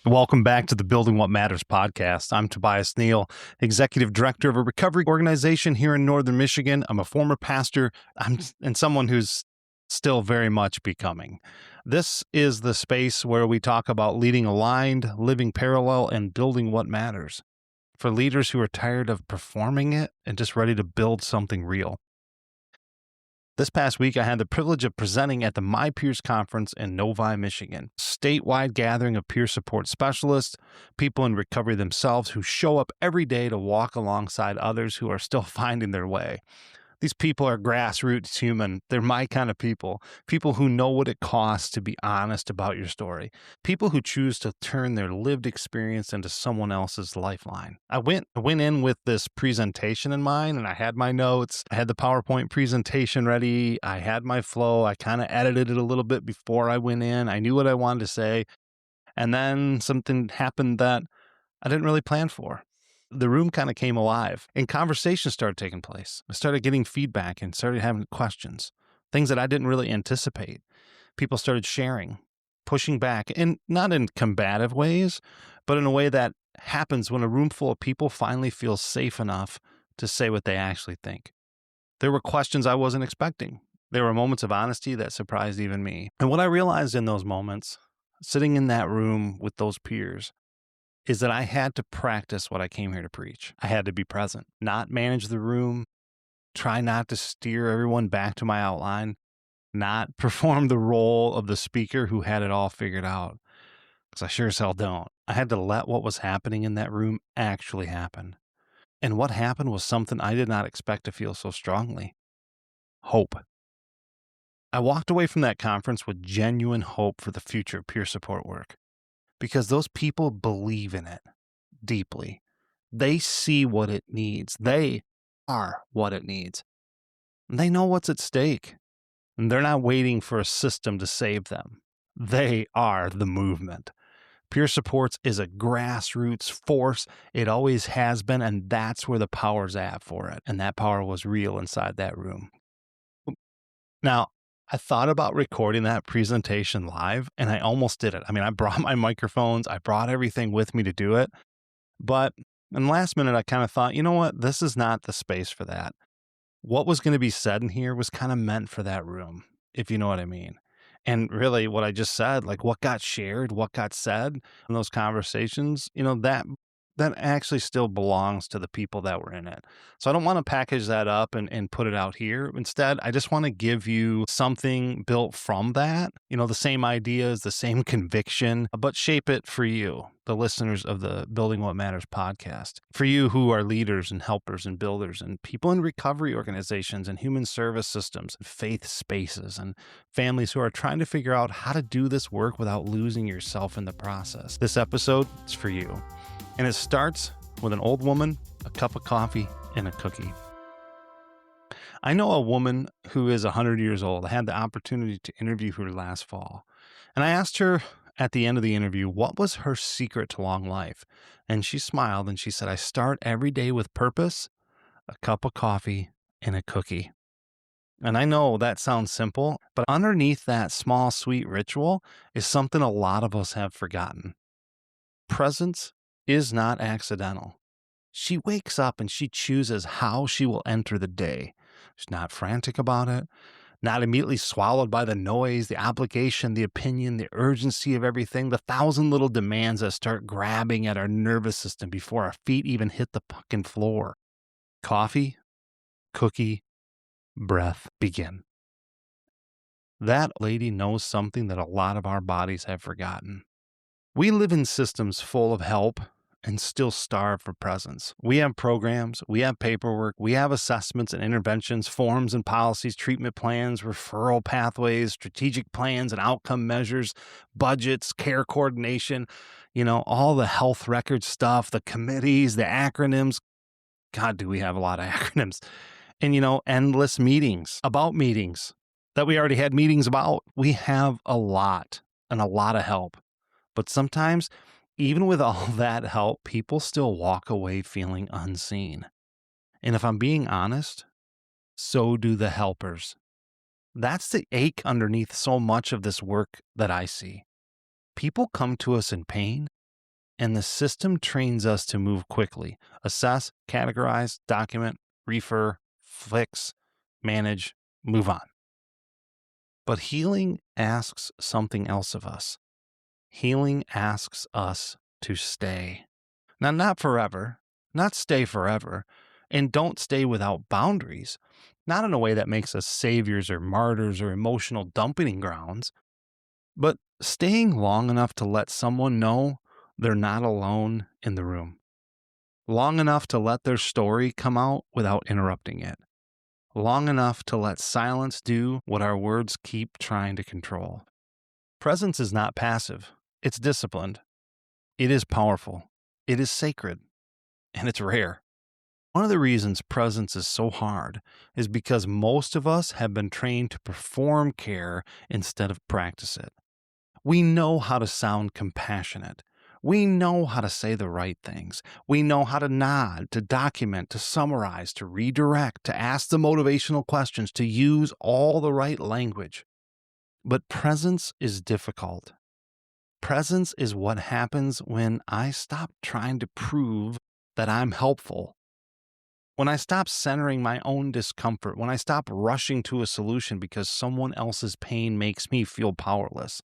Welcome back to the Building What Matters podcast. I'm Tobias Neal, Executive Director of a recovery organization here in Northern Michigan. I'm a former pastor and someone who's still very much becoming. This is the space where we talk about leading aligned, living parallel, and building what matters for leaders who are tired of performing it and just ready to build something real. This past week, I had the privilege of presenting at the MiPeers Conference in Novi, Michigan, a statewide gathering of peer support specialists, people in recovery themselves who show up every day to walk alongside others who are still finding their way. These people are grassroots human. They're my kind of people who know what it costs to be honest about your story, people who choose to turn their lived experience into someone else's lifeline. I went in with this presentation in mind, and I had my notes. I had the PowerPoint presentation ready. I had my flow. I kind of edited it a little bit before I went in. I knew what I wanted to say. And then something happened that I didn't really plan for. The room kind of came alive and conversations started taking place. I started getting feedback and started having questions, things that I didn't really anticipate. People started sharing, pushing back, and not in combative ways, but in a way that happens when a room full of people finally feels safe enough to say what they actually think. There were questions I wasn't expecting. There were moments of honesty that surprised even me. And what I realized in those moments, sitting in that room with those peers, is that I had to practice what I came here to preach. I had to be present, not manage the room, try not to steer everyone back to my outline, not perform the role of the speaker who had it all figured out, because I sure as hell don't. I had to let what was happening in that room actually happen. And what happened was something I did not expect to feel so strongly. Hope. I walked away from that conference with genuine hope for the future of peer support work, because those people believe in it deeply. They see what it needs. They are what it needs. And they know what's at stake. And they're not waiting for a system to save them. They are the movement. Peer supports is a grassroots force. It always has been, and that's where the power's at for it. And that power was real inside that room. Now, I thought about recording that presentation live, and I almost did it. I mean, I brought my microphones. I brought everything with me to do it. But in the last minute, I kind of thought, you know what? This is not the space for that. What was going to be said in here was kind of meant for that room, if you know what I mean. And really what I just said, like what got shared, what got said in those conversations, that actually still belongs to the people that were in it. So I don't want to package that up and put it out here. Instead, I just want to give you something built from that, the same ideas, the same conviction, but shape it for you, the listeners of the Building What Matters podcast, for you who are leaders and helpers and builders and people in recovery organizations and human service systems and faith spaces and families who are trying to figure out how to do this work without losing yourself in the process. This episode is for you. And it starts with an old woman, a cup of coffee, and a cookie. I know a woman who is 100 years old. I had the opportunity to interview her last fall. And I asked her at the end of the interview, what was her secret to long life? And she smiled and she said, I start every day with purpose, a cup of coffee, and a cookie. And I know that sounds simple, but underneath that small, sweet ritual is something a lot of us have forgotten. Presence is not accidental. She wakes up and she chooses how she will enter the day. She's not frantic about it, not immediately swallowed by the noise, the obligation, the opinion, the urgency of everything, the 1,000 little demands that start grabbing at our nervous system before our feet even hit the fucking floor. Coffee, cookie, breath, begin. That lady knows something that a lot of our bodies have forgotten. We live in systems full of help and still starve for presence. We have programs, we have paperwork, we have assessments and interventions, forms and policies, treatment plans, referral pathways, strategic plans and outcome measures, budgets, care coordination, all the health record stuff, the committees, the acronyms. God, do we have a lot of acronyms. And, endless meetings about meetings that we already had meetings about. We have a lot and a lot of help. But sometimes, even with all that help, people still walk away feeling unseen. And if I'm being honest, so do the helpers. That's the ache underneath so much of this work that I see. People come to us in pain, And the system trains us to move quickly, assess, categorize, document, refer, fix, manage, move on. But healing asks something else of us. Healing asks us to stay. Now, not forever, not stay forever, and don't stay without boundaries, not in a way that makes us saviors or martyrs or emotional dumping grounds, but staying long enough to let someone know they're not alone in the room. Long enough to let their story come out without interrupting it. Long enough to let silence do what our words keep trying to control. Presence is not passive. It's disciplined. It is powerful. It is sacred. And it's rare. One of the reasons presence is so hard is because most of us have been trained to perform care instead of practice it. We know how to sound compassionate. We know how to say the right things. We know how to nod, to document, to summarize, to redirect, to ask the motivational questions, to use all the right language. But presence is difficult. Presence is what happens when I stop trying to prove that I'm helpful. When I stop centering my own discomfort, when I stop rushing to a solution because someone else's pain makes me feel powerless.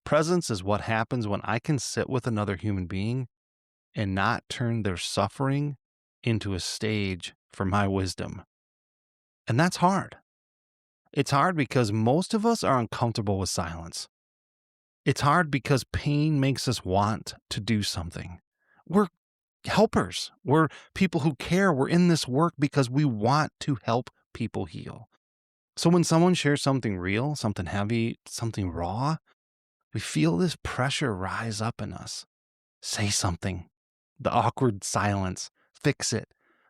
Presence is what happens when I can sit with another human being and not turn their suffering into a stage for my wisdom. And that's hard. It's hard because most of us are uncomfortable with silence. It's hard because pain makes us want to do something. We're helpers. We're people who care. We're in this work because we want to help people heal. So when someone shares something real, something heavy, something raw, we feel this pressure rise up in us. Say something. The awkward silence. Fix it.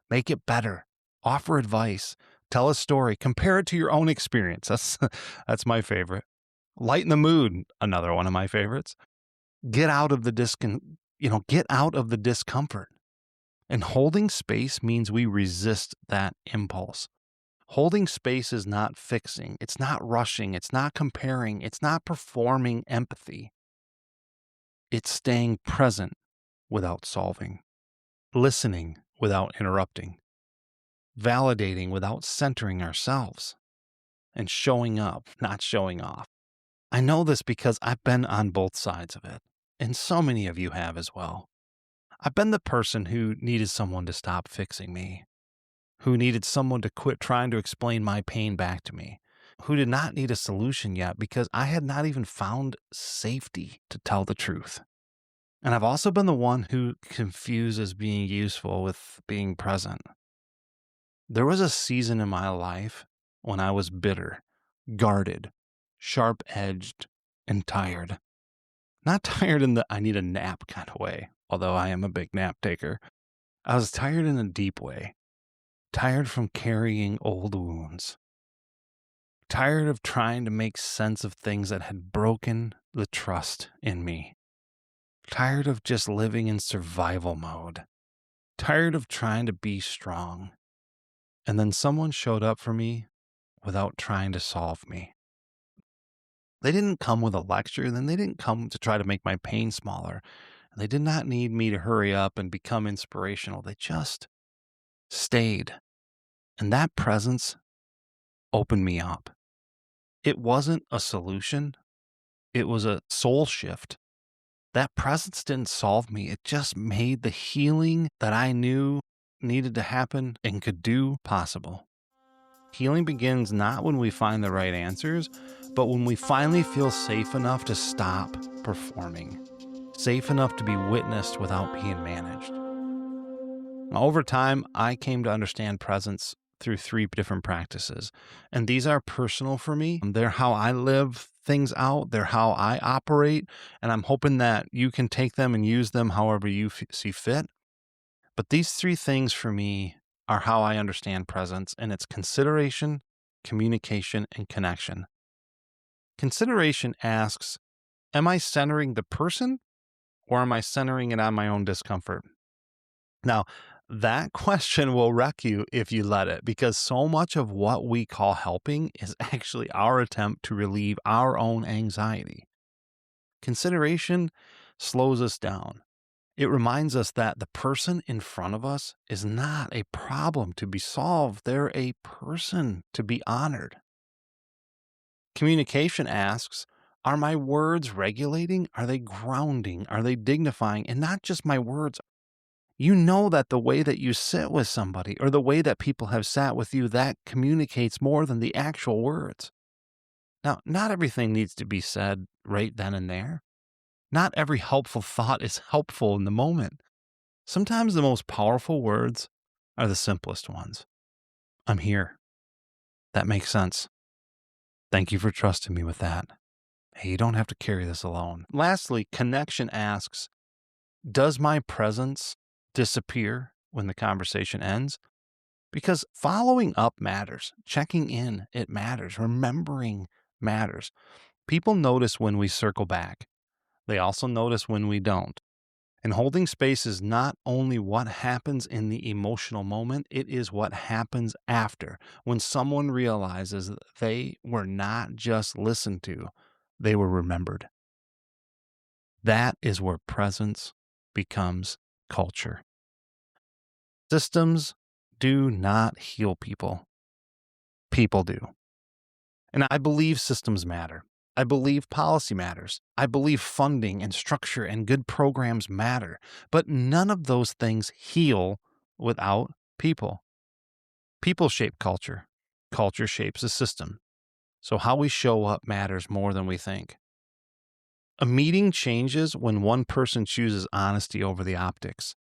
Make it better. Offer advice. Tell a story. Compare it to your own experience. That's my favorite. Lighten the mood. Another one of my favorites. Get out of the discomfort. And holding space means we resist that impulse. Holding space is not fixing. It's not rushing. It's not comparing. It's not performing empathy. It's staying present without solving, listening without interrupting, validating without centering ourselves, and showing up, not showing off. I know this because I've been on both sides of it, and so many of you have as well. I've been the person who needed someone to stop fixing me, who needed someone to quit trying to explain my pain back to me, who did not need a solution yet because I had not even found safety to tell the truth. And I've also been the one who confuses being useful with being present. There was a season in my life when I was bitter, guarded, sharp-edged, and tired. Not tired in the I need a nap kind of way, although I am a big nap taker. I was tired in a deep way. Tired from carrying old wounds. Tired of trying to make sense of things that had broken the trust in me. Tired of just living in survival mode. Tired of trying to be strong. And then someone showed up for me without trying to solve me. They didn't come with a lecture, then they didn't come to try to make my pain smaller. They did not need me to hurry up and become inspirational. They just stayed. And that presence opened me up. It wasn't a solution. It was a soul shift. That presence didn't solve me. It just made the healing that I knew needed to happen and could do possible. Healing begins not when we find the right answers, but when we finally feel safe enough to stop performing, safe enough to be witnessed without being managed. Over time, I came to understand presence through 3 different practices, and these are personal for me. They're how I live things out. They're how I operate, and I'm hoping that you can take them and use them however you see fit. But these 3 things for me are how I understand presence, and it's consideration, communication, and connection. Consideration asks, am I centering the person or am I centering it on my own discomfort? Now, that question will wreck you if you let it, because so much of what we call helping is actually our attempt to relieve our own anxiety. Consideration slows us down. It reminds us that the person in front of us is not a problem to be solved. They're a person to be honored. Communication asks, are my words regulating? Are they grounding? Are they dignifying? And not just my words. You know that the way that you sit with somebody or the way that people have sat with you, that communicates more than the actual words. Now, not everything needs to be said right then and there. Not every helpful thought is helpful in the moment. Sometimes the most powerful words are the simplest ones. I'm here. That makes sense. Thank you for trusting me with that. Hey, you don't have to carry this alone. Lastly, connection asks, does my presence disappear when the conversation ends? Because following up matters. Checking in, it matters. Remembering matters. People notice when we circle back. They also notice when we don't. And holding space is not only what happens in the emotional moment, it is what happens after, when someone realizes that they were not just listened to, they were remembered. That is where presence becomes culture. Systems do not heal people. People do. And I believe systems matter. I believe policy matters. I believe funding and structure and good programs matter. But none of those things heal without people. People shape culture. Culture shapes a system. So how we show up matters more than we think. A meeting changes when one person chooses honesty over the optics.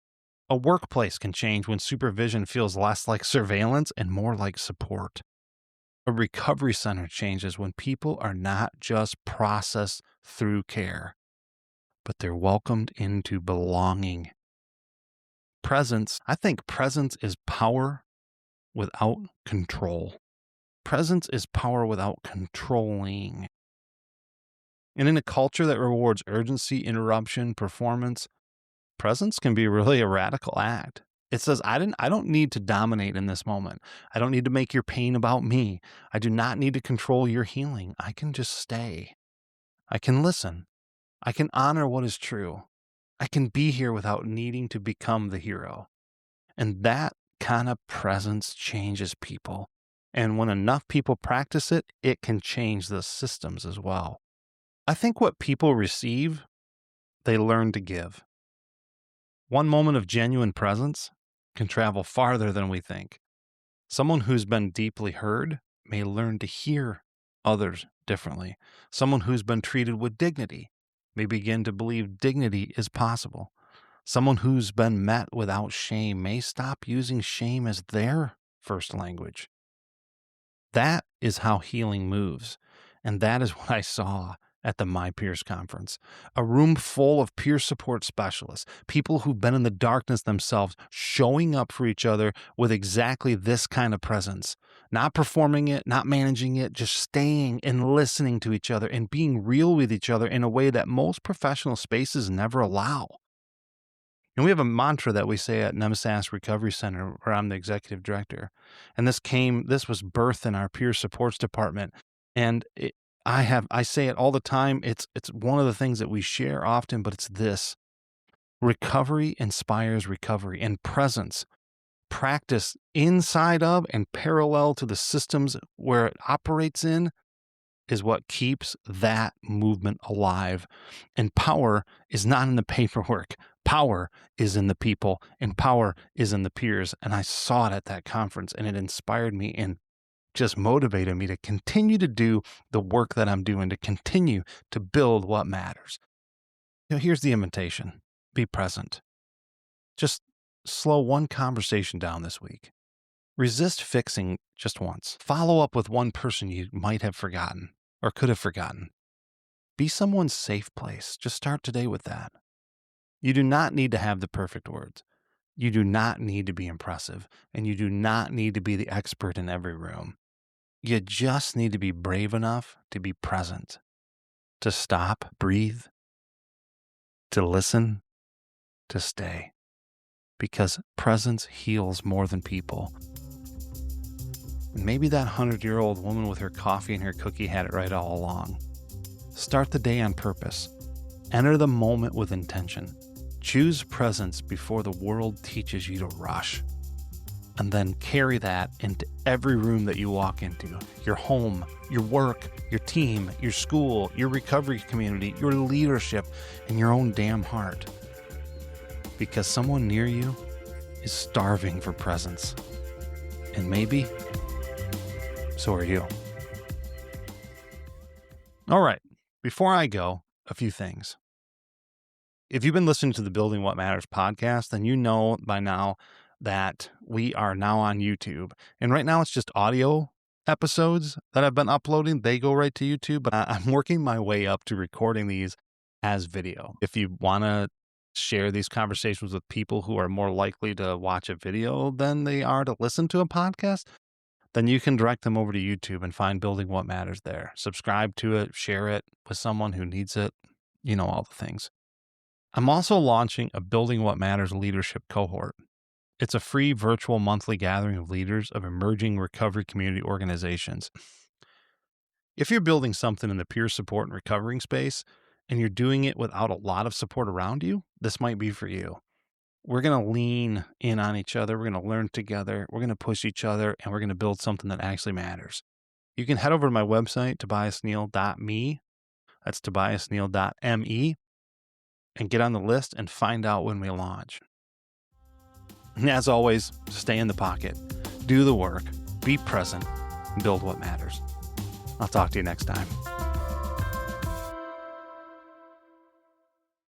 A workplace can change when supervision feels less like surveillance and more like support. A recovery center changes when people are not just processed through care, but they're welcomed into belonging. I think presence is power without control. Presence is power without controlling. And in a culture that rewards urgency, interruption, performance, presence can be really a radical act. It says, I don't need to dominate in this moment. I don't need to make your pain about me. I do not need to control your healing. I can just stay. I can listen. I can honor what is true. I can be here without needing to become the hero. And that kind of presence changes people. And when enough people practice it, it can change the systems as well. I think what people receive, they learn to give. One moment of genuine presence can travel farther than we think. Someone who's been deeply heard may learn to hear others differently. Someone who's been treated with dignity may begin to believe dignity is possible. Someone who's been met without shame may stop using shame as their first language. That is how healing moves. And that is what I saw at the MiPeers Conference. A room full of peer support specialists, people who've been in the darkness themselves, showing up for each other with exactly this kind of presence. Not performing it, not managing it, just staying and listening to each other and being real with each other in a way that most professional spaces never allow. And we have a mantra that we say at Nemesis Recovery Center, where I'm the executive director. And this was birthed in our peer supports department. And I say it all the time. It's one of the things that we share often, but it's this: recovery inspires recovery, and presence, practice inside of and parallel to the systems where it operates in, is what keeps that movement alive. And power is not in the paperwork. Power is in the people, and power is in the peers. And I saw it at that conference, and it inspired me and just motivated me to continue to do the work that I'm doing, to continue to build what matters. Here's the invitation. Be present. Just slow one conversation down this week. Resist fixing just once. Follow up with one person you might have forgotten or could have forgotten. Be someone's safe place. Just start today with that. You do not need to have the perfect words. You do not need to be impressive, and you do not need to be the expert in every room. You just need to be brave enough to be present, to stop, breathe, to listen, to stay. Because presence heals more than people. And maybe that 100-year-old woman with her coffee and her cookie had it right all along. Start the day on purpose. Enter the moment with intention. Choose presence before the world teaches you to rush. And then carry that into every room that you walk into, your home, your work, your team, your school, your recovery community, your leadership, and your own damn heart. Because someone near you is starving for presence. And maybe so are you. All right, before I go, a few things. If you've been listening to the Building What Matters podcast, then you know by now that we are now on YouTube. And right now it's just audio episodes that I've been uploading. They go right to YouTube, but I'm working my way up to recording these as video. If you want to share these conversations with people who are more likely to watch a video than they are to listen to a podcast, then you can direct them over to YouTube and find Building What Matters there. Subscribe to it, share it with someone who needs it, you know, all the things. I'm also launching a Building What Matters leadership cohort. It's a free virtual monthly gathering of leaders of emerging recovery community organizations. If you're building something in the peer support and recovering space, and you're doing it without a lot of support around you, this might be for you. We're going to lean in on each other. We're going to learn together. We're going to push each other, and we're going to build something that actually matters. You can head over to my website, tobiasneal.me. That's tobiasneal.me. And get on the list and find out when we launch. And as always, stay in the pocket, do the work, be present, and build what matters. I'll talk to you next time.